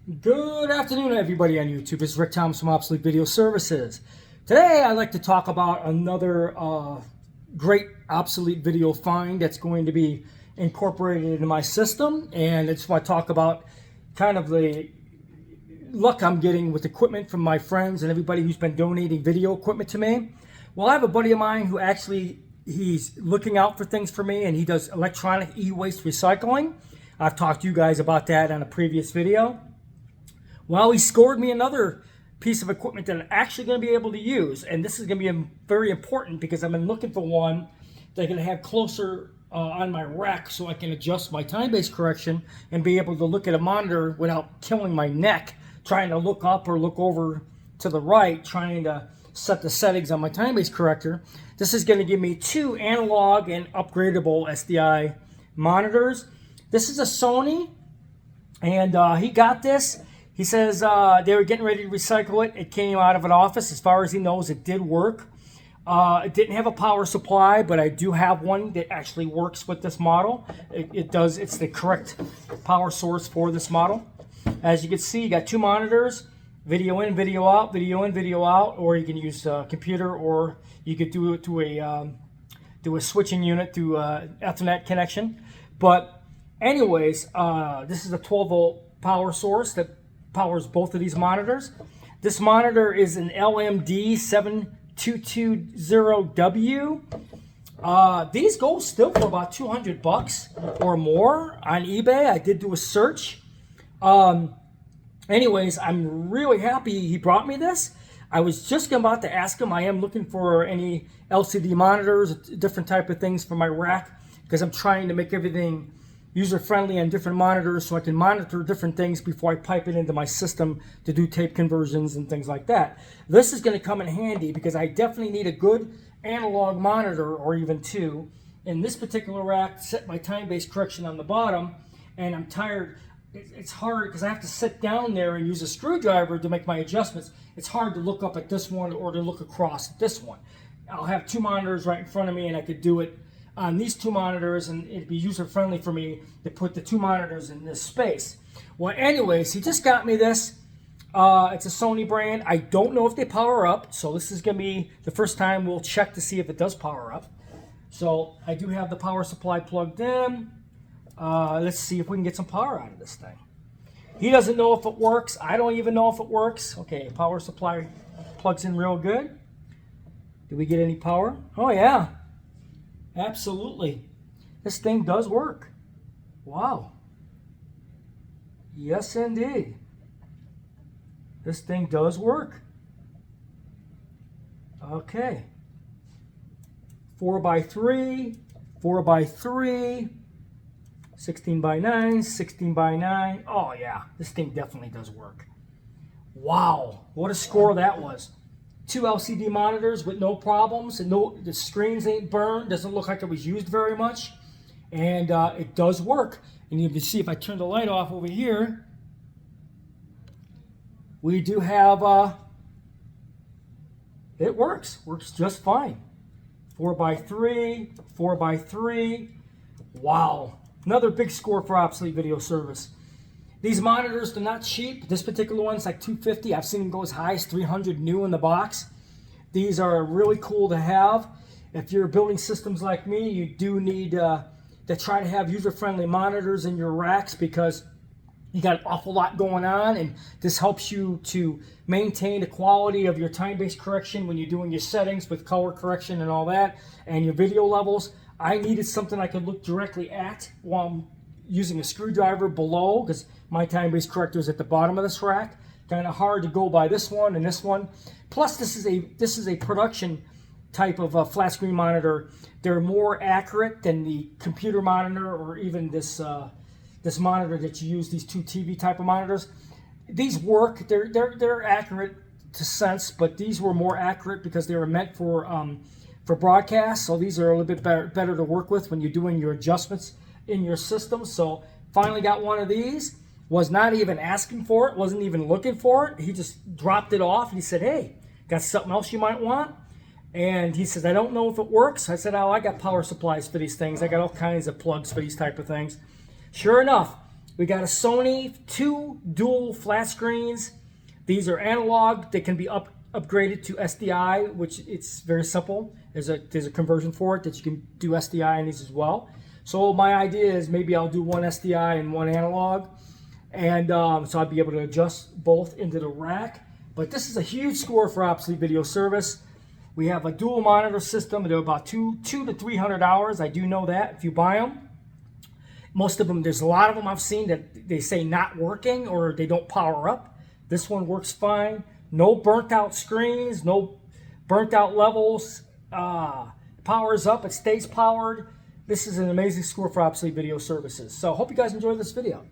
Good afternoon, everybody on YouTube. It's Rick Thomas from Obsolete Video Services. Today, I'd like to talk about another great obsolete video find that's going to be incorporated into my system. And I just want to talk about kind of the luck I'm getting with equipment from my friends and everybody who's been donating video equipment to me. Well, I have a buddy of mine who he's looking out for things for me, and he does electronic e-waste recycling. I've talked to you guys about that on a previous video. Well, he scored me another piece of equipment that I'm actually going to be able to use. And this is going to be very important because I've been looking for one that I'm going to have closer on my rack so I can adjust my time-based correction and be able to look at a monitor without killing my neck, trying to look up or look over to the right, trying to set the settings on my time-based corrector. This is going to give me two analog and upgradable SDI monitors. This is a Sony, and he got this. He says they were getting ready to recycle it. It came out of an office. As far as he knows, it did work. It didn't have a power supply, but I do have one that actually works with this model. It does. It's the correct power source for this model. As you can see, you got two monitors, video in, video out, video in, video out, or you can use a computer, or you could do it to a switching unit through Ethernet connection. But anyways, this is a 12-volt power source that powers both of these monitors. This monitor is an LMD 7220W. These go still for about $200 or more on eBay. I did do a search. Anyways, I'm really happy he brought me this. I was just about to ask him. I am looking for any LCD monitors, different type of things for my rack, because I'm trying to make everything user-friendly on different monitors so I can monitor different things before I pipe it into my system to do tape conversions and things like that. This is going to come in handy because I definitely need a good analog monitor, or even two. In this particular rack, set my time-based correction on the bottom, and I'm tired. It's hard because I have to sit down there and use a screwdriver to make my adjustments. It's hard to look up at this one or to look across at this one. I'll have two monitors right in front of me, and I could do it on these two monitors, and it'd be user-friendly for me to put the two monitors in this space. Well, anyways, he just got me this. It's a Sony brand. I don't know if they power up, so this is going to be the first time we'll check to see if it does power up. So I do have the power supply plugged in. Let's see if we can get some power out of this thing. He doesn't know if it works. I don't even know if it works. Okay, power supply plugs in real good. Did we get any power? Oh, yeah. Absolutely. This thing does work. Wow. Yes, indeed. This thing does work. Okay. 4x3, 4x3, 16x9, 16x9. Oh, yeah. This thing definitely does work. Wow. What a score that was. Two LCD monitors with no problems, and the screens ain't burned. Doesn't look like it was used very much, and it does work. And you can see if I turn the light off over here, we do have it works just fine. 4x3, 4x3. Wow, another big score for Obsolete Video Service. These monitors, they're not cheap. This particular one's like $250. I've seen them go as high as $300 new in the box. These are really cool to have. If you're building systems like me, you do need to try to have user-friendly monitors in your racks because you got an awful lot going on, and this helps you to maintain the quality of your time-based correction when you're doing your settings with color correction and all that, and your video levels. I needed something I could look directly at while I'm using a screwdriver below, because my time-based corrector is at the bottom of this rack. Kind of hard to go by this one and this one. Plus, this is a production type of flat screen monitor. They're more accurate than the computer monitor, or even this this monitor that you use. These two TV type of monitors. These work. They're accurate to sense, but these were more accurate because they were meant for broadcast. So these are a little bit better to work with when you're doing your adjustments in your system. So finally got one of these. Was not even asking for it, wasn't even looking for it. He just dropped it off and he said, hey, got something else you might want? And he says, I don't know if it works. I said, oh, I got power supplies for these things. I got all kinds of plugs for these type of things. Sure enough, We got a Sony, 2 dual flat screens. These are analog. They can be upgraded to SDI, which it's very simple. There's a conversion for it that you can do SDI in these as well. So my idea is maybe I'll do one SDI and one analog, and so I'll be able to adjust both into the rack. But this is a huge score for Obsolete Video Service. We have a dual monitor system. They're about $200 to $300. I do know that if you buy them. Most of them, there's a lot of them I've seen that they say not working or they don't power up. This one works fine. No burnt out screens, no burnt out levels. Powers up, it stays powered. This is an amazing score for Obsolete Video Services. So I hope you guys enjoyed this video.